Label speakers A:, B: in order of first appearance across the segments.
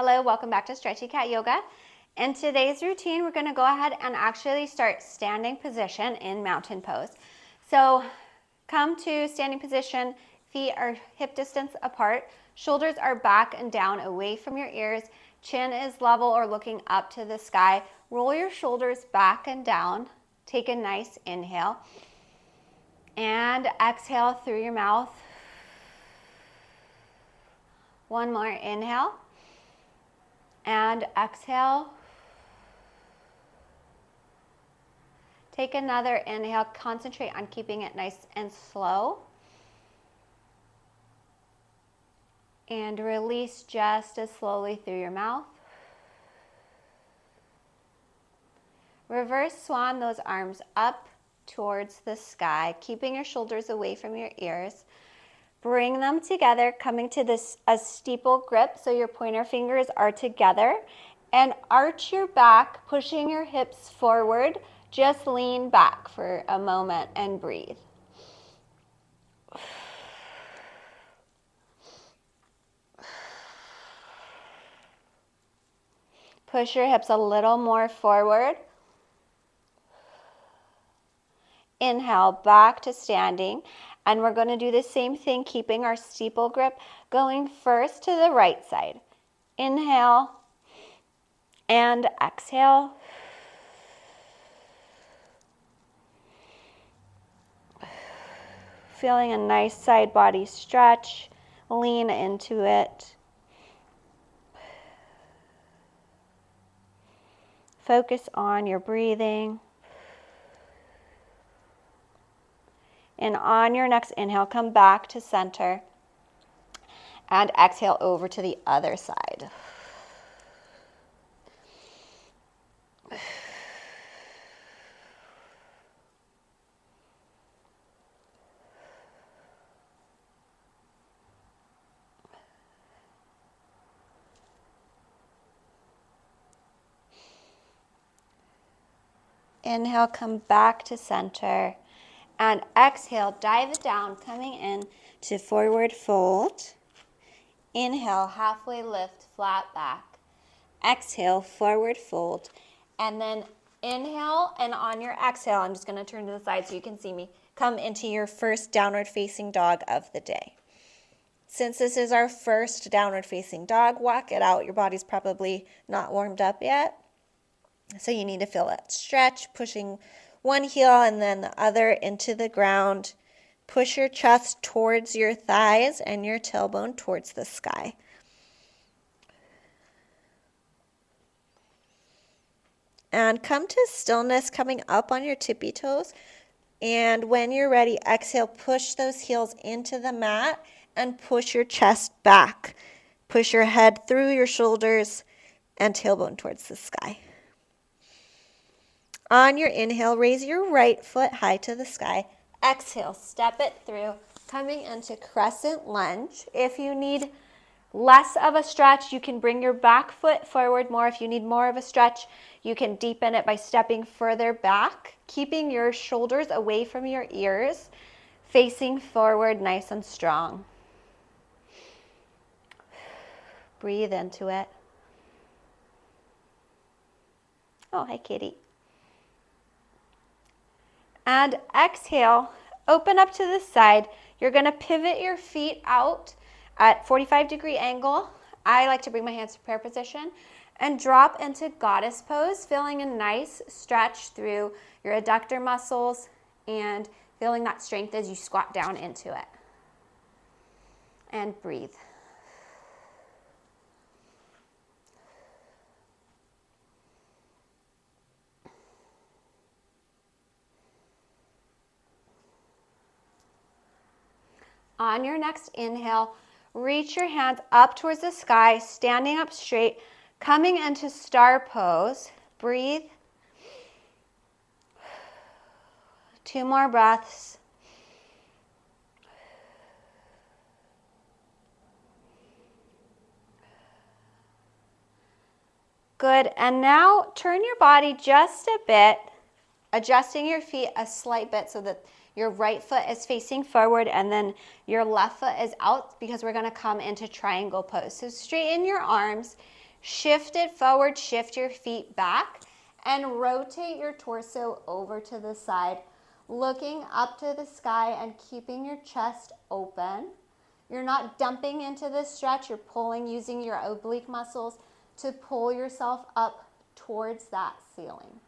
A: Hello, welcome back to Stretchy Cat Yoga. In today's routine, we're going to go ahead and actually start standing position in mountain pose. So come to standing position, feet are hip distance apart, shoulders are back and down away from your ears, chin is level or looking up to the sky. Roll your shoulders back and down, take a nice inhale, and exhale through your mouth. One more inhale. And exhale. Take another inhale. Concentrate on keeping it nice and slow. And release just as slowly through your mouth. Reverse swan those arms up towards the sky, keeping your shoulders away from your ears. Bring them together, coming to this a steeple grip so your pointer fingers are together, and arch your back, pushing your hips forward. Just lean back for a moment and breathe. Push your hips a little more forward. Inhale, back to standing. And we're going to do the same thing, keeping our steeple grip, going first to the right side. Inhale and exhale. Feeling a nice side body stretch. Lean into it. Focus on your breathing. And on your next inhale, come back to center and exhale over to the other side. Inhale, come back to center. And exhale, dive it down, coming in to forward fold. Inhale, halfway lift, flat back. Exhale, forward fold. And then inhale, and on your exhale, I'm just going to turn to the side so you can see me, come into your first downward facing dog of the day. Since this is our first downward facing dog, walk it out. Your body's probably not warmed up yet, so you need to feel that stretch, pushing one heel and then the other into the ground. Push your chest towards your thighs and your tailbone towards the sky. And come to stillness, coming up on your tippy toes. And when you're ready, exhale, push those heels into the mat and push your chest back. Push your head through your shoulders and tailbone towards the sky. On your inhale, raise your right foot high to the sky. Exhale, step it through, coming into crescent lunge. If you need less of a stretch, you can bring your back foot forward more. If you need more of a stretch, you can deepen it by stepping further back, keeping your shoulders away from your ears, facing forward nice and strong. Breathe into it. Oh, hi, kitty. And exhale, open up to the side. You're going to pivot your feet out at 45-degree angle. I like to bring my hands to prayer position and drop into goddess pose, feeling a nice stretch through your adductor muscles and feeling that strength as you squat down into it. And breathe. On your next inhale, reach your hands up towards the sky, standing up straight, coming into star pose. Breathe. 2 more breaths. Good. And now turn your body just a bit, adjusting your feet a slight bit so that your right foot is facing forward and then your left foot is out, because we're going to come into triangle pose. So straighten your arms, Shift it forward, shift your feet back, and rotate your torso over to the side, looking up to the sky and keeping your chest open. You're not dumping into this stretch, you're pulling using your oblique muscles to pull yourself up towards that ceiling.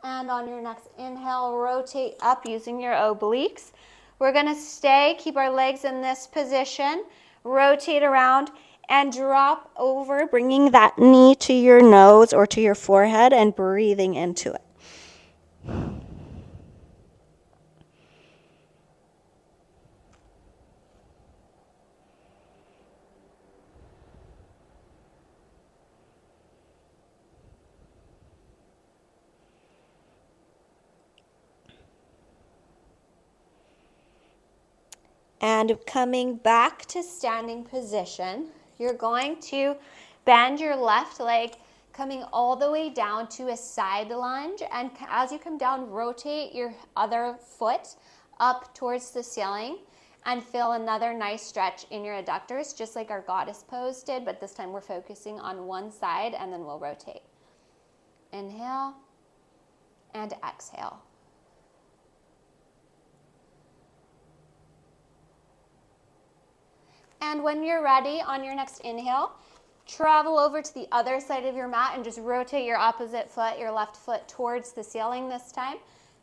A: And on your next inhale, rotate up using your obliques. We're going to stay, keep our legs in this position, rotate around, and drop over, bringing that knee to your nose or to your forehead and breathing into it. And coming back to standing position, you're going to bend your left leg, coming all the way down to a side lunge. And as you come down, rotate your other foot up towards the ceiling and feel another nice stretch in your adductors, just like our goddess pose did, but this time we're focusing on one side and then we'll rotate. Inhale and exhale. And when you're ready, on your next inhale, travel over to the other side of your mat and just rotate your opposite foot, your left foot, towards the ceiling this time,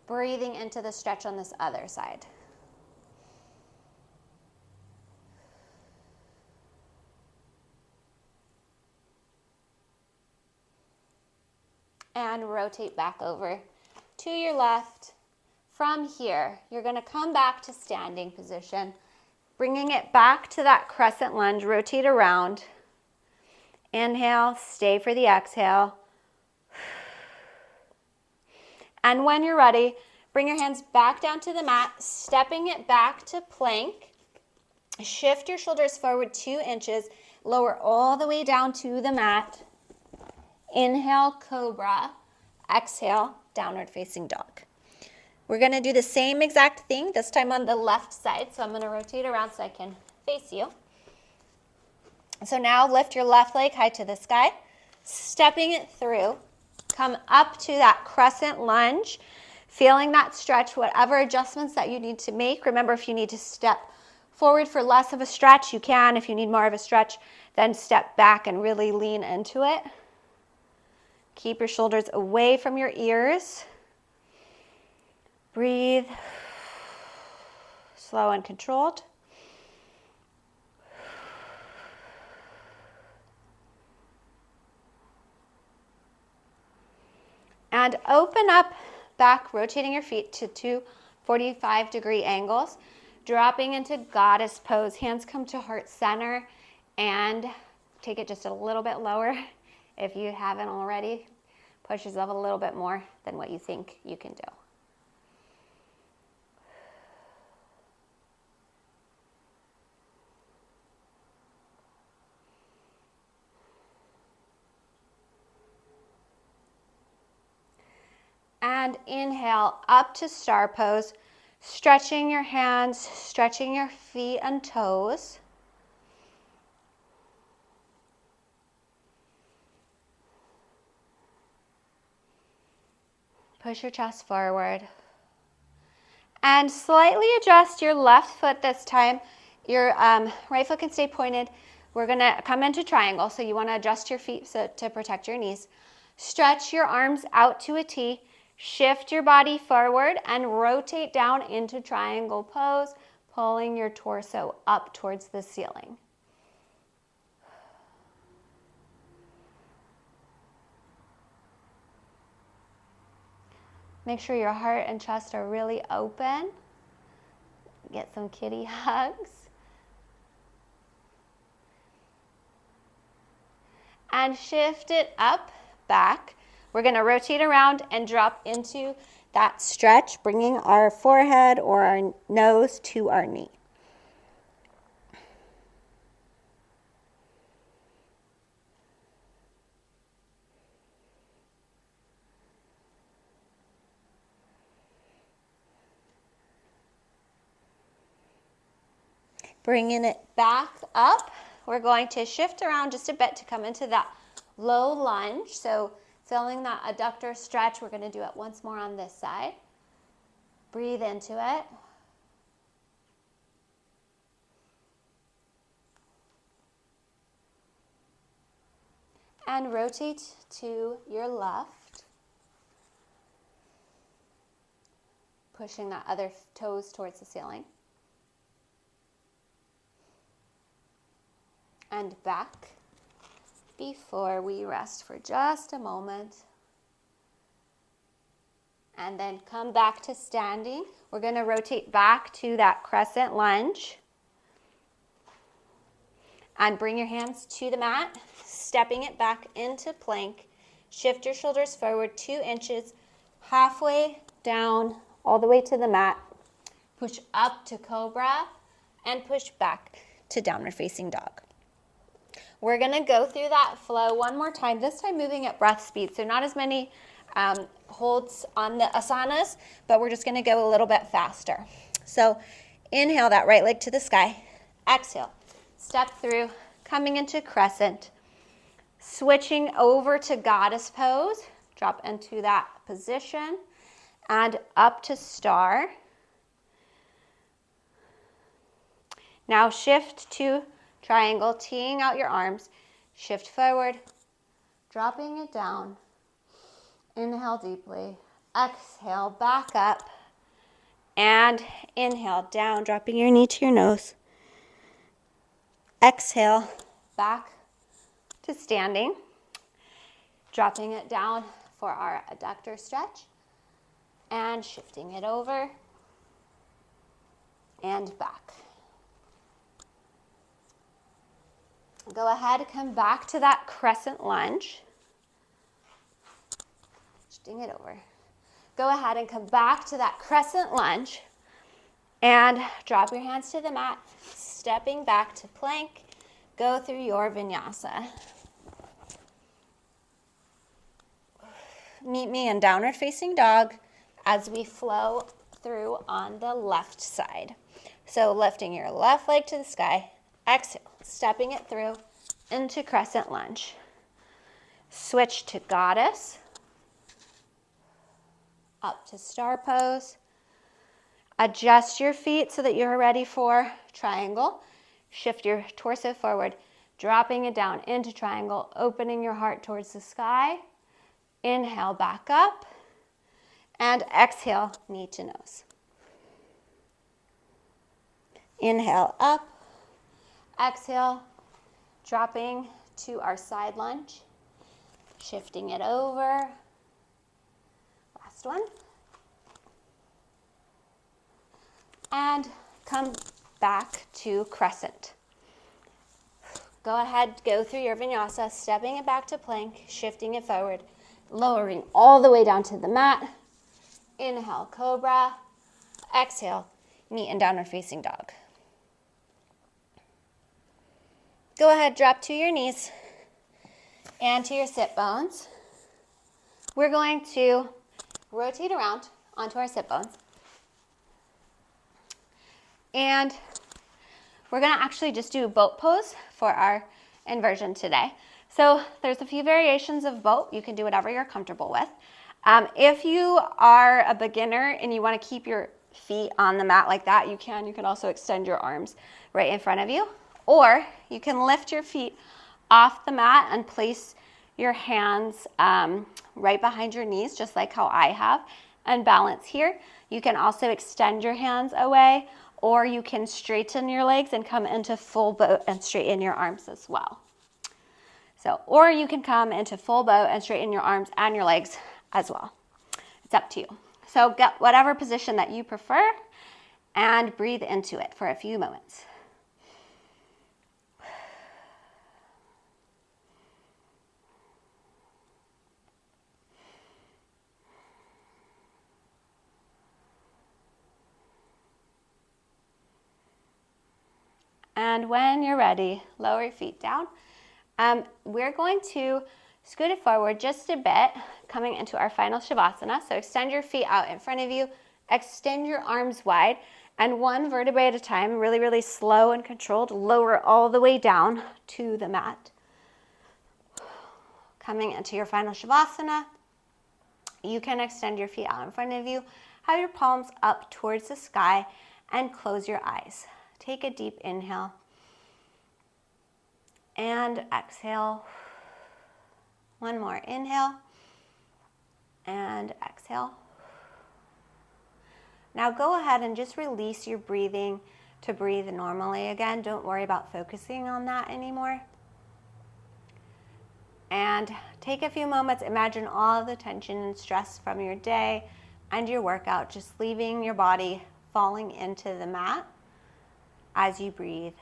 A: breathing into the stretch on this other side. And rotate back over to your left. From here, you're going to come back to standing position, bringing it back to that crescent lunge, rotate around. Inhale, stay for the exhale. And when you're ready, bring your hands back down to the mat, stepping it back to plank. Shift your shoulders forward 2 inches, lower all the way down to the mat. Inhale, cobra. Exhale, downward facing dog. We're going to do the same exact thing, this time on the left side. So I'm going to rotate around so I can face you. So now lift your left leg high to the sky, stepping it through. Come up to that crescent lunge, feeling that stretch, whatever adjustments that you need to make. Remember, if you need to step forward for less of a stretch, you can. If you need more of a stretch, then step back and really lean into it. Keep your shoulders away from your ears. Breathe, slow and controlled. And open up back, rotating your feet to 2 45-degree angles, dropping into goddess pose. Hands come to heart center and take it just a little bit lower. If you haven't already, push yourself a little bit more than what you think you can do. And inhale up to star pose, stretching your hands, stretching your feet and toes. Push your chest forward. And slightly adjust your left foot this time. Your right foot can stay pointed. We're going to come into triangle, so you want to adjust your feet to protect your knees. Stretch your arms out to a T. Shift your body forward and rotate down into triangle pose, pulling your torso up towards the ceiling. Make sure your heart and chest are really open. Get some kitty hugs. And shift it up, back. We're going to rotate around and drop into that stretch, bringing our forehead or our nose to our knee. Bringing it back up. We're going to shift around just a bit to come into that low lunge. So feeling that adductor stretch, we're going to do it once more on this side. Breathe into it. And rotate to your left. Pushing that other toes towards the ceiling. And back before we rest for just a moment. And then come back to standing. We're going to rotate back to that crescent lunge. And bring your hands to the mat, stepping it back into plank. Shift your shoulders forward 2 inches, halfway down, all the way to the mat. Push up to cobra and push back to downward facing dog. We're going to go through that flow one more time, this time moving at breath speed. So not as many holds on the asanas, but we're just going to go a little bit faster. So inhale that right leg to the sky. Exhale. Step through, coming into crescent. Switching over to goddess pose. Drop into that position. And up to star. Now shift to triangle, teeing out your arms. Shift forward, dropping it down. Inhale deeply. Exhale, back up. And inhale, down, dropping your knee to your nose. Exhale, back to standing. Dropping it down for our adductor stretch. And shifting it over. And back. Go ahead, come back to that crescent lunge. Shifting it over. Go ahead and come back to that crescent lunge. And drop your hands to the mat, stepping back to plank. Go through your vinyasa. Meet me in downward facing dog as we flow through on the left side. So lifting your left leg to the sky. Exhale, stepping it through into crescent lunge. Switch to goddess. Up to star pose. Adjust your feet so that you're ready for triangle. Shift your torso forward, dropping it down into triangle, opening your heart towards the sky. Inhale, back up. And exhale, knee to nose. Inhale, up. Exhale, dropping to our side lunge. Shifting it over. Last one. And come back to crescent. Go ahead, go through your vinyasa, stepping it back to plank, shifting it forward, lowering all the way down to the mat. Inhale, cobra. Exhale, knee and downward facing dog. Go ahead, drop to your knees and to your sit bones. We're going to rotate around onto our sit bones. And we're going to actually just do a boat pose for our inversion today. So there's a few variations of boat. You can do whatever you're comfortable with. If you are a beginner and you want to keep your feet on the mat like that, you can. You can also extend your arms right in front of you. Or you can lift your feet off the mat and place your hands right behind your knees, just like how I have, and balance here. You can also extend your hands away, or you can straighten your legs and come into full boat and straighten your arms as well. So, or you can come into full boat and straighten your arms and your legs as well. It's up to you. So get whatever position that you prefer and breathe into it for a few moments. And when you're ready, lower your feet down. We're going to scoot it forward just a bit, coming into our final Shavasana. So extend your feet out in front of you, extend your arms wide, And one vertebrae at a time, really, really slow and controlled, lower all the way down to the mat. Coming into your final Shavasana, you can extend your feet out in front of you, have your palms up towards the sky, and close your eyes. Take a deep inhale and exhale. One more inhale and exhale. Now go ahead and just release your breathing to breathe normally again. Don't worry about focusing on that anymore. And take a few moments, imagine all of the tension and stress from your day and your workout, just leaving your body falling into the mat as you breathe.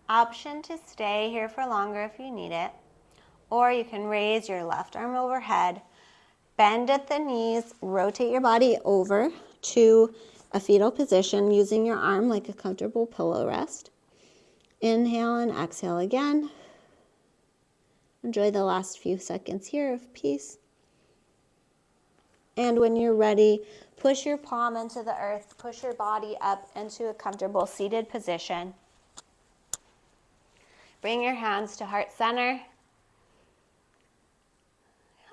A: Option to stay here for longer if you need it, or you can raise your left arm overhead, bend at the knees, rotate your body over to a fetal position using your arm like a comfortable pillow rest. Inhale and exhale again. Enjoy the last few seconds here of peace. And when you're ready, push your palm into the earth, push your body up into a comfortable seated position. Bring your hands to heart center.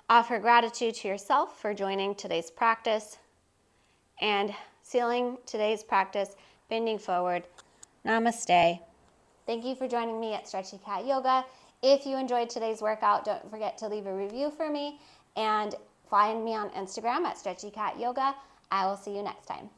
A: Offer gratitude to yourself for joining today's practice and sealing today's practice, bending forward. Namaste. Thank you for joining me at Stretchy Cat Yoga. If you enjoyed today's workout, don't forget to leave a review for me and find me on Instagram at Stretchy Cat Yoga. I will see you next time.